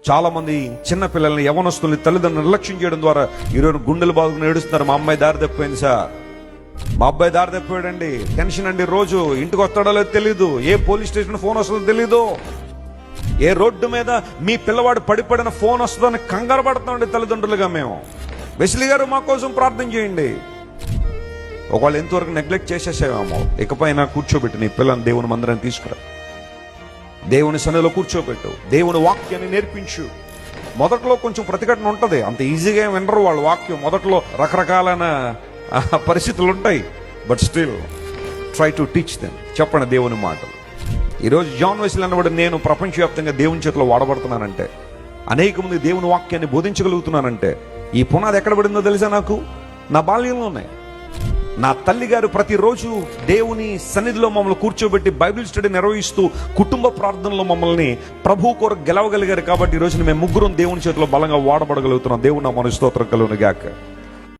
చాలామంది చిన్నపిల్లల్ని, యవనస్తుల్ని తల్లిదండ్రులు నిర్లక్ష్యం చేయడం ద్వారా ఈరోజు గుండెలు బాదుకుని ఏడుస్తున్నారు. మా అమ్మాయి దారి తప్పిపోయింది సార్, మా అబ్బాయి దారి తప్పిపోయాడండి, టెన్షన్ అండి, రోజు ఇంటికి వస్తాడో లేదో తెలీదు, ఏ పోలీస్ స్టేషన్ ఫోన్ వస్తుందో తెలీదు, ఏ రోడ్డు మీద మీ పిల్లవాడు పడిపడిన ఫోన్ వస్తుందని కంగారు పడుతున్నాండి తల్లిదండ్రులుగా మేము. వెస్లీ గారు మా కోసం ప్రార్థన చేయండి. ఒకవేళ ఎంతవరకు నెగ్లెక్ట్ చేసేసేమో, ఇకపైన కూర్చోబెట్టి నీ పిల్లని దేవుని మందిరాన్ని తీసుకురా, దేవుని సన్నిధిలో కూర్చోబెట్టు, దేవుని వాక్యాన్ని నేర్పించు. మొదట్లో కొంచెం ప్రతిఘటన ఉంటుంది, అంత ఈజీగా వినరు వాళ్ళు వాక్యం. మొదట్లో రకరకాలైన పరిస్థితులు ఉంటాయి. But still try to teach them. చెప్పండి దేవుని మాటలు. ఈరోజు జాన్ వెస్లీ అన్నవాడు నేను ప్రపంచవ్యాప్తంగా దేవుని చేతిలో వాడబడుతున్నానంటే, అనేక మంది దేవుని వాక్యాన్ని బోధించగలుగుతున్నానంటే ఈ పునాది ఎక్కడ పడిందో తెలుసా? నాకు నా బాల్యంలోనే నా తల్లి గారు ప్రతిరోజు దేవుని సన్నిధిలో మమ్మల్ని కూర్చోబెట్టి బైబిల్ స్టడీ నిర్వహిస్తూ కుటుంబ ప్రార్థనలో మమ్మల్ని ప్రభు కొరకు గెలవగలిగారు. కాబట్టి ఈరోజు మేము ముగ్గురం దేవుని చేతిలో బలంగా వాడబడగలుగుతున్నాం. దేవుని నామమున స్తోత్రం కలుగును గాక.